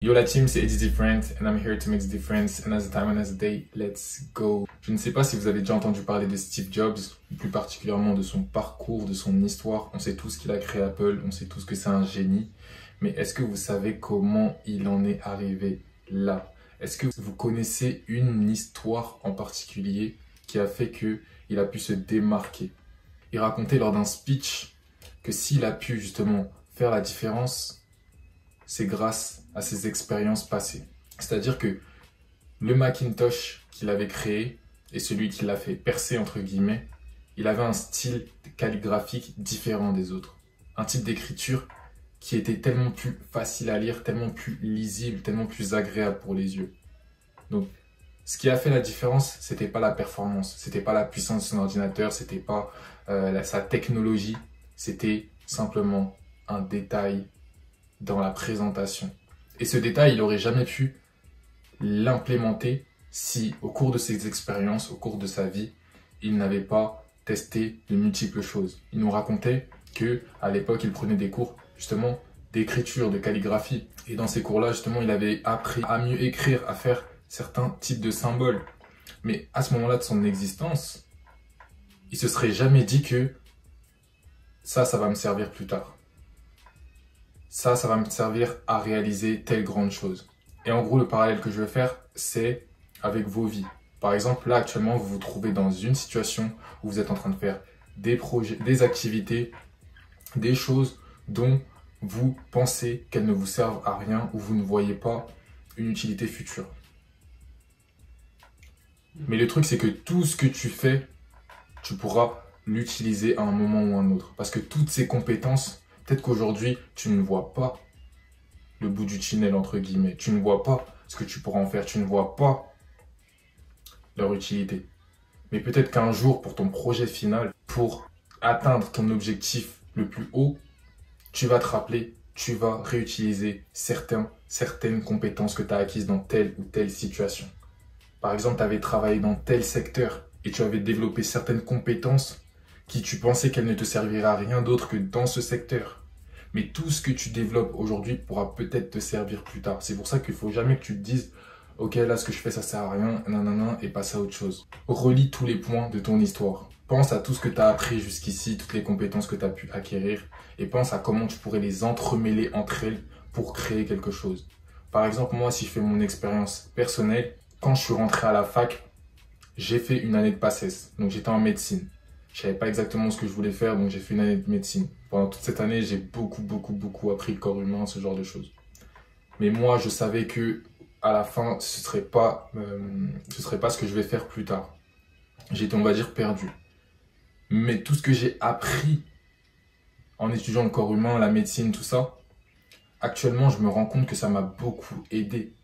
Yo la team, c'est It's Different and I'm here to make the difference and as a time and as a day, let's go. Je ne sais pas si vous avez déjà entendu parler de Steve Jobs, plus particulièrement de son parcours, de son histoire. On sait tous qu'il a créé Apple, on sait tous que c'est un génie. Mais est-ce que vous savez comment il en est arrivé là? Est-ce que vous connaissez une histoire en particulier qui a fait qu'il a pu se démarquer? Il racontait lors d'un speech que s'il a pu justement faire la différence, c'est grâce à ses expériences passées. C'est-à-dire que le Macintosh qu'il avait créé et celui qui l'a fait percer entre guillemets, il avait un style calligraphique différent des autres. Un type d'écriture qui était tellement plus facile à lire, tellement plus lisible, tellement plus agréable pour les yeux. Donc, ce qui a fait la différence, c'était pas la performance, c'était pas la puissance de son ordinateur, c'était pas sa technologie, c'était simplement un détail dans la présentation. Et ce détail, il n'aurait jamais pu l'implémenter si, au cours de ses expériences, au cours de sa vie, il n'avait pas testé de multiples choses. Il nous racontait que à l'époque, il prenait des cours justement d'écriture, de calligraphie. Et dans ces cours-là, justement, il avait appris à mieux écrire, à faire certains types de symboles. Mais à ce moment-là de son existence, il se serait jamais dit que ça va me servir plus tard. Ça va me servir à réaliser telle grande chose. Et en gros, le parallèle que je veux faire, c'est avec vos vies. Par exemple, là, actuellement, vous vous trouvez dans une situation où vous êtes en train de faire des projets, des activités, des choses dont vous pensez qu'elles ne vous servent à rien ou vous ne voyez pas une utilité future. Mais le truc, c'est que tout ce que tu fais, tu pourras l'utiliser à un moment ou un autre. Parce que toutes ces compétences, peut-être qu'aujourd'hui, tu ne vois pas le bout du tunnel, entre guillemets. Tu ne vois pas ce que tu pourras en faire. Tu ne vois pas leur utilité. Mais peut-être qu'un jour, pour ton projet final, pour atteindre ton objectif le plus haut, tu vas te rappeler, tu vas réutiliser certaines compétences que tu as acquises dans telle ou telle situation. Par exemple, tu avais travaillé dans tel secteur et tu avais développé certaines compétences qui tu pensais qu'elles ne te serviraient à rien d'autre que dans ce secteur. Mais tout ce que tu développes aujourd'hui pourra peut-être te servir plus tard. C'est pour ça qu'il ne faut jamais que tu te dises « Ok, là, ce que je fais, ça sert à rien, nanana, et passe à autre chose. » Relis tous les points de ton histoire. Pense à tout ce que tu as appris jusqu'ici, toutes les compétences que tu as pu acquérir, et pense à comment tu pourrais les entremêler entre elles pour créer quelque chose. Par exemple, moi, si je fais mon expérience personnelle, quand je suis rentré à la fac, j'ai fait une année de PACES. Donc, j'étais en médecine. Je savais pas exactement ce que je voulais faire, donc j'ai fait une année de médecine. Pendant toute cette année, j'ai beaucoup appris le corps humain, ce genre de choses. Mais moi, je savais que à la fin, ce serait pas ce que je vais faire plus tard. J'étais, on va dire, perdu. Mais tout ce que j'ai appris en étudiant le corps humain, la médecine, tout ça, actuellement, je me rends compte que ça m'a beaucoup aidé.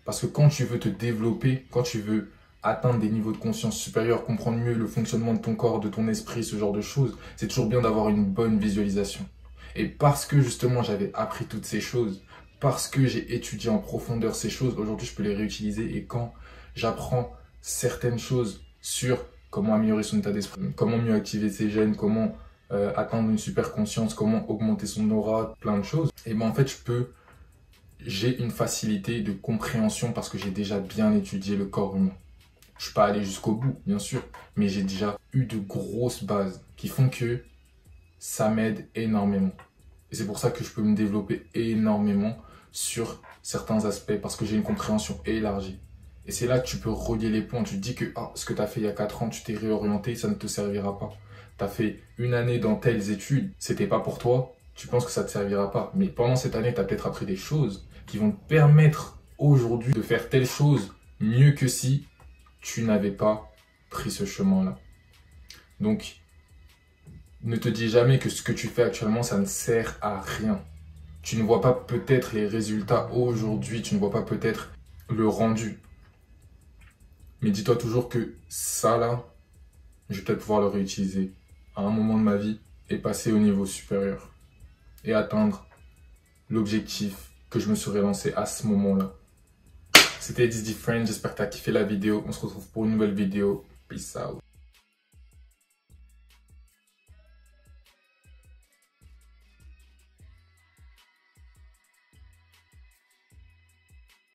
Parce que quand tu veux te développer, quand tu veux atteindre des niveaux de conscience supérieurs, comprendre mieux le fonctionnement de ton corps, de ton esprit, ce genre de choses, c'est toujours bien d'avoir une bonne visualisation. Et parce que justement j'avais appris toutes ces choses, parce que j'ai étudié en profondeur ces choses, aujourd'hui je peux les réutiliser. Et quand j'apprends certaines choses sur comment améliorer son état d'esprit, comment mieux activer ses gènes, comment atteindre une super conscience, comment augmenter son aura, plein de choses, et ben en fait j'ai une facilité de compréhension parce que j'ai déjà bien étudié le corps humain. Je suis pas allé jusqu'au bout, bien sûr, mais j'ai déjà eu de grosses bases qui font que ça m'aide énormément. Et c'est pour ça que je peux me développer énormément sur certains aspects parce que j'ai une compréhension élargie. Et c'est là que tu peux relier les points. Tu te dis que ce que tu as fait il y a 4 ans, tu t'es réorienté, ça ne te servira pas. Tu as fait une année dans telles études, c'était pas pour toi, tu penses que ça ne te servira pas. Mais pendant cette année, tu as peut-être appris des choses qui vont te permettre aujourd'hui de faire telle chose mieux que si tu n'avais pas pris ce chemin-là. Donc, ne te dis jamais que ce que tu fais actuellement, ça ne sert à rien. Tu ne vois pas peut-être les résultats aujourd'hui, tu ne vois pas peut-être le rendu. Mais dis-toi toujours que ça là, je vais peut-être pouvoir le réutiliser à un moment de ma vie et passer au niveau supérieur. Et atteindre l'objectif que je me serais lancé à ce moment-là. C'était It's Different, j'espère que tu as kiffé la vidéo. On se retrouve pour une nouvelle vidéo. Peace out.